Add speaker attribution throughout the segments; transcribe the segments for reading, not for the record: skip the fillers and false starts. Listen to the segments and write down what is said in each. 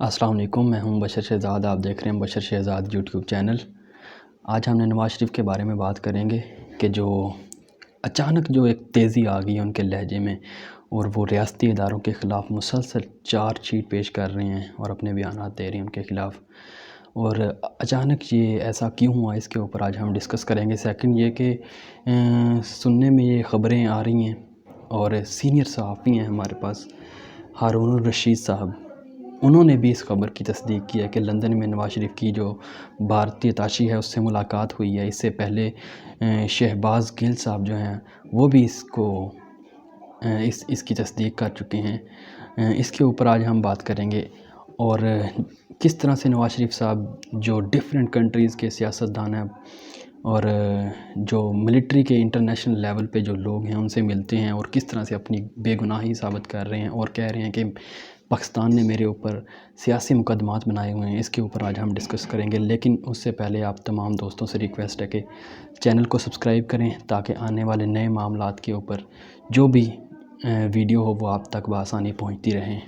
Speaker 1: अस्सलाम वालेकुम, मैं हूं बशर शहज़ाद। आप देख रहे हैं बशर शहज़ाद यूट्यूब चैनल। आज हमने नवाज़ शरीफ के बारे में बात करेंगे कि जो अचानक जो एक तेज़ी आ गई है उनके लहजे में, और वो रियासती इदारों के ख़िलाफ़ मुसलसल चार्जशीट पेश कर रहे हैं और अपने बयानात दे रहे हैं उनके ख़िलाफ़। और अचानक ये ऐसा क्यों हुआ, इसके ऊपर आज हम डिस्कस करेंगे। सेकंड ये कि सुनने में ये ख़बरें आ रही हैं और सीनियर सहाफ़ी हैं हमारे पास, हारून रशीद साहब, उन्होंने भी इस खबर की तस्दीक की है कि लंदन में नवाज़ शरीफ की जो भारतीय ताशी है उससे मुलाकात हुई है। इससे पहले शहबाज गिल साहब जो हैं वो भी इसकी तस्दीक कर चुके हैं। इसके ऊपर आज हम बात करेंगे और किस तरह से नवाज़ शरीफ साहब जो डिफरेंट कंट्रीज़ के सियासतदान हैं और जो मिलिट्री के इंटरनेशनल लेवल पे जो लोग हैं उनसे मिलते हैं और किस तरह से अपनी बेगुनाही साबित कर रहे हैं और कह रहे हैं कि पाकिस्तान ने मेरे ऊपर सियासी मुकदमात बनाए हुए हैं। इसके ऊपर आज हम डिस्कस करेंगे, लेकिन उससे पहले आप तमाम दोस्तों से रिक्वेस्ट है कि चैनल को सब्सक्राइब करें ताकि आने वाले नए मामलात के ऊपर जो भी वीडियो हो वो आप तक बआसानी पहुंचती रहें।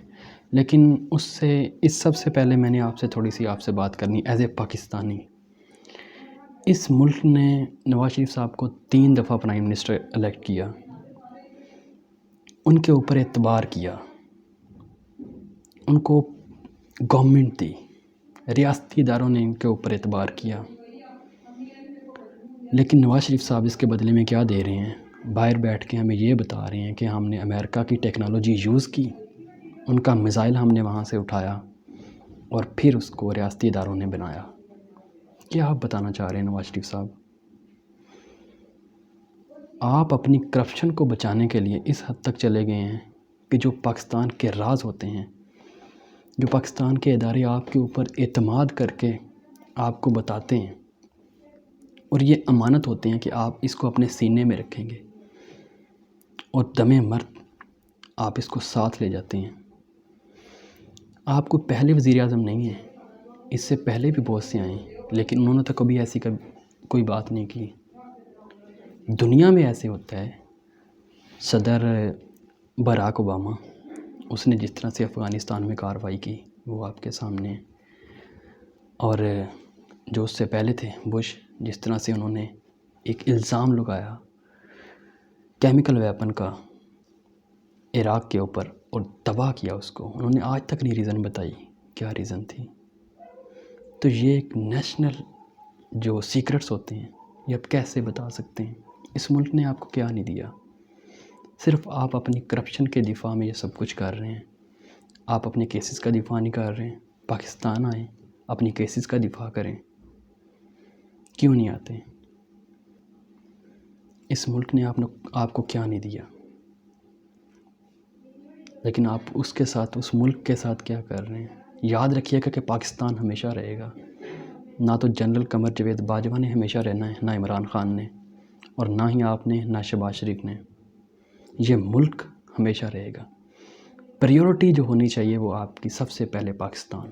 Speaker 1: लेकिन इस सबसे पहले मैंने आपसे बात करनी एज़ ए पाकिस्तानी। इस मुल्क ने नवाज़ शरीफ साहब को 3 दफ़ा प्राइम मिनिस्टर इलेक्ट किया, उनके ऊपर एतबार किया, उनको गवर्नमेंट दी, रियासती इदारों ने इनके ऊपर एतबार किया। लेकिन नवाज़ शरीफ साहब इसके बदले में क्या दे रहे हैं? बाहर बैठ के हमें ये बता रहे हैं कि हमने अमेरिका की टेक्नोलॉजी यूज़ की, उनका मिसाइल हमने वहाँ से उठाया और फिर उसको रियासती इदारों ने बनाया। क्या आप बताना चाह रहे हैं नवाज़ शरीफ साहब? आप अपनी करप्शन को बचाने के लिए इस हद तक चले गए हैं कि जो पाकिस्तान के राज होते हैं, जो पाकिस्तान के इदारे आपके ऊपर एतमाद करके आपको बताते हैं और ये अमानत होते हैं कि आप इसको अपने सीने में रखेंगे और दमे मर्द आप इसको साथ ले जाते हैं। आपको पहले वज़ीर आज़म नहीं है, इससे पहले भी बहुत से आए, लेकिन उन्होंने तो कभी ऐसी कोई बात नहीं की। दुनिया में ऐसे होता है। सदर बराक ओबामा, उसने जिस तरह से अफ़गानिस्तान में कार्रवाई की वो आपके सामने है, और जो उससे पहले थे बुश, जिस तरह से उन्होंने एक इल्ज़ाम लगाया केमिकल वेपन का इराक़ के ऊपर और तबाह किया उसको, उन्होंने आज तक नहीं रीज़न बताई क्या रीज़न थी। तो ये एक नेशनल जो सीक्रेट्स होते हैं ये आप कैसे बता सकते हैं? इस मुल्क ने आपको क्या नहीं दिया? सिर्फ आप अपनी करप्शन के दिफा में ये सब कुछ कर रहे हैं। आप अपने केसेस का दिफा नहीं कर रहे हैं। पाकिस्तान आए, अपनी केसेस का दिफा करें, क्यों नहीं आते? इस मुल्क ने आपको क्या नहीं दिया, लेकिन आप उस मुल्क के साथ क्या कर रहे हैं? याद रखिएगा कि पाकिस्तान हमेशा रहेगा। ना तो जनरल कमर जावेद बाजवा ने हमेशा रहना है, ना इमरान ख़ान ने, और ना ही आपने, ना शहबाज शरीफ ने। ये मुल्क हमेशा रहेगा। प्रायोरिटी जो होनी चाहिए वो आपकी सबसे पहले पाकिस्तान,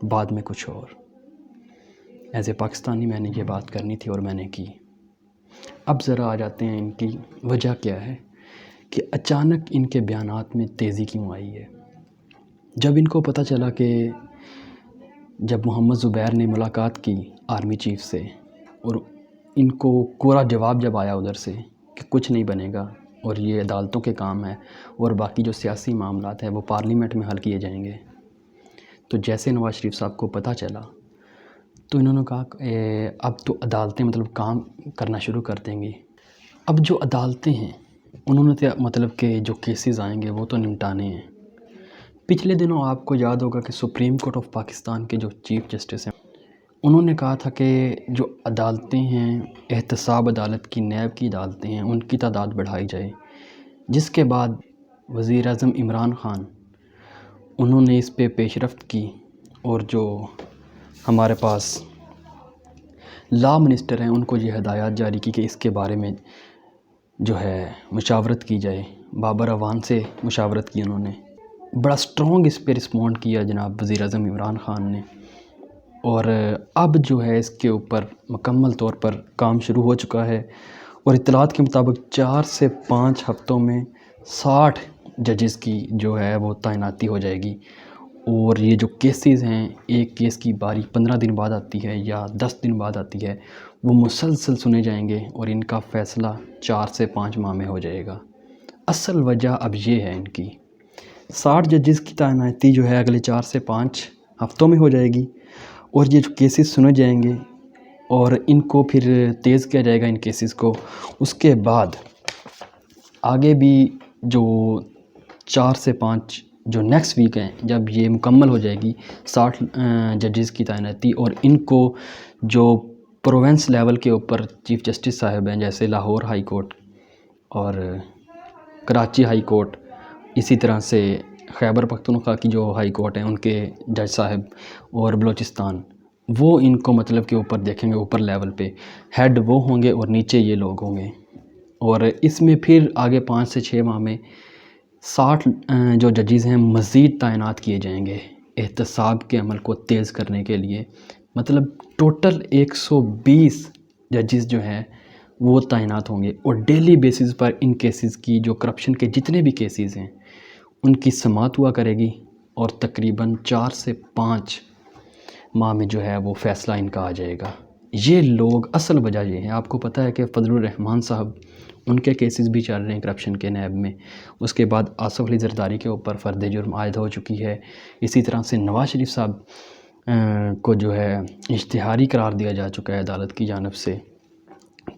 Speaker 1: बाद में कुछ और। एज़ ए पाकिस्तानी मैंने ये बात करनी थी और मैंने की। अब ज़रा आ जाते हैं इनकी वजह क्या है कि अचानक इनके बयानात में तेज़ी क्यों आई है। जब इनको पता चला कि जब मोहम्मद ज़ुबैर ने मुलाकात की आर्मी चीफ़ से और इनको कोरा जवाब जब आया उधर से कि कुछ नहीं बनेगा और ये अदालतों के काम है और बाकी जो सियासी मामलात हैं वो पार्लियामेंट में हल किए जाएंगे, तो जैसे नवाज़ शरीफ साहब को पता चला तो इन्होंने कहा अब तो अदालतें मतलब काम करना शुरू कर देंगी। अब जो अदालतें हैं उन्होंने तो मतलब कि जो केसेस आएंगे वो तो निपटाने हैं। पिछले दिनों आपको याद होगा कि सुप्रीम कोर्ट ऑफ पाकिस्तान के जो चीफ़ जस्टिस हैं उन्होंने कहा था कि जो अदालतें हैं, एहतसाब अदालत की, नैब की अदालतें हैं, उनकी तादाद बढ़ाई जाए। जिसके बाद वज़ीर आज़म इमरान ख़ान, उन्होंने इस पे पेशरफ्त की और जो हमारे पास लॉ मिनिस्टर हैं उनको ये हिदायत जारी की कि इसके बारे में जो है मुशावरत की जाए। बाबर अवान से मुशावरत की उन्होंने, बड़ा स्ट्रॉन्ग इस पे रिस्पॉन्ड किया जनाब वज़ीर आज़म इमरान ख़ान ने, और अब जो है इसके ऊपर मुकम्मल तौर पर काम शुरू हो चुका है। और इत्तलात के मुताबिक 4 से 5 हफ़्तों में 60 जजेस की जो है वो तैनाती हो जाएगी اور یہ جو کیسز ہیں، ایک کیس کی باری 15 دن بعد آتی ہے یا 10 دن بعد آتی ہے، وہ مسلسل سنے جائیں گے اور ان کا فیصلہ 4 سے 5 ماہ میں ہو جائے گا۔ اصل وجہ اب یہ ہے ان کی 60 ججز کی تعیناتی جو ہے اگلے 4 سے 5 ہفتوں میں ہو جائے گی، اور یہ جو کیسز سنے جائیں گے اور ان کو پھر تیز کیا جائے گا ان کیسز کو۔ اس کے بعد آگے بھی جو 4 سے 5 جو نیکسٹ ویک ہیں، جب یہ مکمل ہو جائے گی 60 ججز کی تعیناتی، اور ان کو جو پروونس لیول کے اوپر چیف جسٹس صاحب ہیں، جیسے لاہور ہائی کورٹ اور کراچی ہائی کورٹ، اسی طرح سے خیبر پختونخوا کی جو ہائی کورٹ ہیں ان کے جج صاحب، اور بلوچستان، وہ ان کو مطلب کہ اوپر دیکھیں گے، اوپر لیول پہ ہیڈ وہ ہوں گے اور نیچے یہ لوگ ہوں گے۔ اور اس میں پھر آگے 5 سے 6 ماہ میں 60 جو ججز ہیں مزید تعینات کیے جائیں گے احتساب کے عمل کو تیز کرنے کے لیے۔ مطلب ٹوٹل 120 ججز جو ہیں وہ تعینات ہوں گے، اور ڈیلی بیسز پر ان کیسز کی، جو کرپشن کے جتنے بھی کیسز ہیں ان کی سماعت ہوا کرے گی، اور تقریباً 4 سے 5 ماہ میں جو ہے وہ فیصلہ ان کا آ جائے گا۔ یہ لوگ، اصل وجہ یہ ہے، آپ کو پتہ ہے کہ فضل الرحمان صاحب، ان کے کیسز بھی چل رہے ہیں کرپشن کے نیب میں۔ اس کے بعد آصف علی زرداری کے اوپر فرد جرم عائد ہو چکی ہے۔ اسی طرح سے نواز شریف صاحب کو جو ہے اشتہاری قرار دیا جا چکا ہے عدالت کی جانب سے۔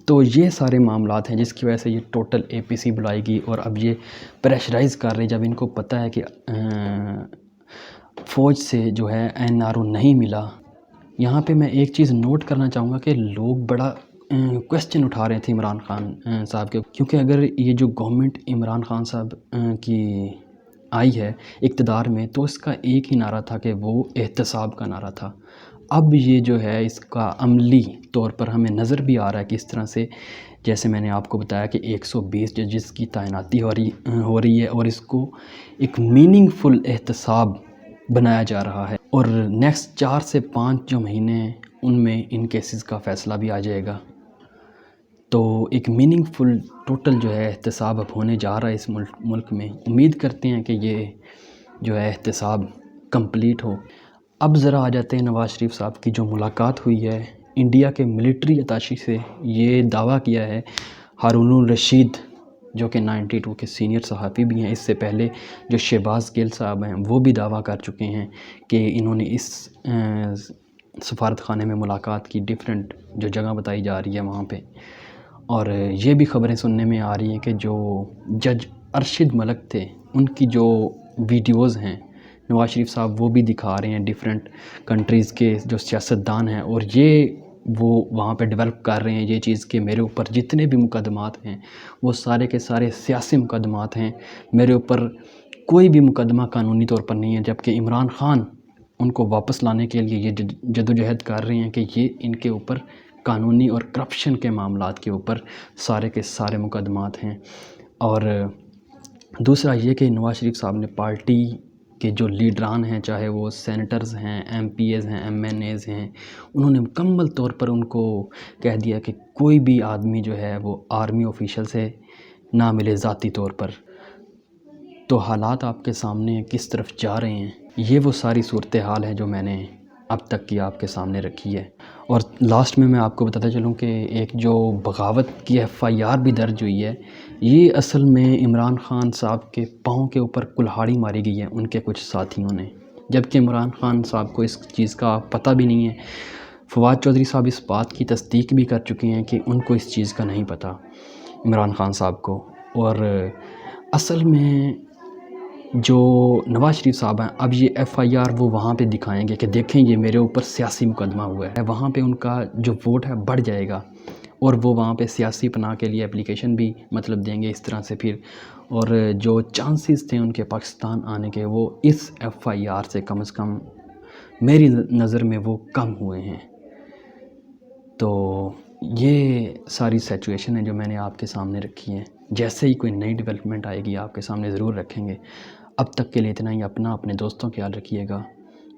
Speaker 1: تو یہ سارے معاملات ہیں جس کی وجہ سے یہ ٹوٹل اے پی سی بلائے گی، اور اب یہ پریشرائز کر رہے، جب ان کو پتہ ہے کہ فوج سے جو ہے این آر او نہیں ملا۔ یہاں پہ میں ایک چیز نوٹ کرنا چاہوں گا کہ لوگ بڑا کویسچن اٹھا رہے تھے عمران خان صاحب کے، کیونکہ اگر یہ جو گورنمنٹ عمران خان صاحب کی آئی ہے اقتدار میں، تو اس کا ایک ہی نعرہ تھا کہ وہ احتساب کا نعرہ تھا۔ اب یہ جو ہے اس کا عملی طور پر ہمیں نظر بھی آ رہا ہے کہ اس طرح سے، جیسے میں نے آپ کو بتایا کہ 120 ججز کی تعیناتی ہو رہی ہے، اور اس کو ایک میننگ فل احتساب بنایا جا رہا ہے، اور نیکسٹ 4 سے 5 جو مہینے ہیں ان میں ان کیسز کا فیصلہ بھی آ جائے گا۔ تو ایک میننگ فل ٹوٹل جو ہے احتساب اب ہونے جا رہا ہے اس ملک میں۔ امید کرتے ہیں کہ یہ جو ہے احتساب کمپلیٹ ہو۔ اب ذرا آ جاتے ہیں نواز شریف صاحب کی جو ملاقات ہوئی ہے انڈیا کے ملٹری اتاشی سے۔ یہ دعویٰ کیا ہے ہارون الرشید، جو کہ 92 کے سینئر صحافی بھی ہیں، اس سے پہلے جو شہباز گل صاحب ہیں وہ بھی دعویٰ کر چکے ہیں کہ انہوں نے اس سفارت خانے میں ملاقات کی، ڈیفرنٹ جو جگہ بتائی جا رہی ہے وہاں پہ۔ اور یہ بھی خبریں سننے میں آ رہی ہیں کہ جو جج ارشد ملک تھے، ان کی جو ویڈیوز ہیں نواز شریف صاحب وہ بھی دکھا رہے ہیں ڈیفرنٹ کنٹریز کے جو سیاستدان ہیں، اور یہ وہ وہاں پہ ڈیولپ کر رہے ہیں یہ چیز کہ میرے اوپر جتنے بھی مقدمات ہیں وہ سارے کے سارے سیاسی مقدمات ہیں، میرے اوپر کوئی بھی مقدمہ قانونی طور پر نہیں ہے، جبکہ عمران خان ان کو واپس لانے کے لیے یہ جدوجہد کر رہے ہیں کہ یہ ان کے اوپر قانونی اور کرپشن کے معاملات کے اوپر سارے کے سارے مقدمات ہیں۔ اور دوسرا یہ کہ نواز شریف صاحب نے پارٹی کے جو لیڈران ہیں، چاہے وہ سینیٹرز ہیں، ایم پی ایز ہیں، ایم این ایز ہیں، انہوں نے مکمل طور پر ان کو کہہ دیا کہ کوئی بھی آدمی جو ہے وہ آرمی آفیشل سے نہ ملے ذاتی طور پر۔ تو حالات آپ کے سامنے کس طرف جا رہے ہیں، یہ وہ ساری صورتحال ہے جو میں نے اب تک کی آپ کے سامنے رکھی ہے۔ اور لاسٹ میں آپ کو بتاتا چلوں کہ ایک جو بغاوت کی ایف آئی آر بھی درج ہوئی ہے، یہ اصل میں عمران خان صاحب کے پاؤں کے اوپر کلہاڑی ماری گئی ہے ان کے کچھ ساتھیوں نے، جبکہ عمران خان صاحب کو اس چیز کا پتہ بھی نہیں ہے۔ فواد چودھری صاحب اس بات کی تصدیق بھی کر چکے ہیں کہ ان کو اس چیز کا نہیں پتہ، عمران خان صاحب کو۔ اور اصل میں جو نواز شریف صاحب ہیں، اب یہ ایف آئی آر وہ وہاں پہ دکھائیں گے کہ دیکھیں یہ میرے اوپر سیاسی مقدمہ ہوا ہے، وہاں پہ ان کا جو ووٹ ہے بڑھ جائے گا، اور وہ وہاں پہ سیاسی پناہ کے لیے اپلیکیشن بھی مطلب دیں گے اس طرح سے پھر، اور جو چانسز تھے ان کے پاکستان آنے کے وہ اس ایف آئی آر سے کم از کم میری نظر میں وہ کم ہوئے ہیں۔ تو یہ ساری سچویشن ہے جو میں نے آپ کے سامنے رکھی ہے، جیسے ہی کوئی نئی ڈیولپمنٹ آئے گی آپ کے سامنے ضرور رکھیں گے۔ اب تک کے لیے اتنا ہی، اپنے دوستوں کا خیال رکھیے گا،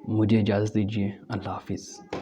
Speaker 1: مجھے اجازت دیجیے، اللہ حافظ۔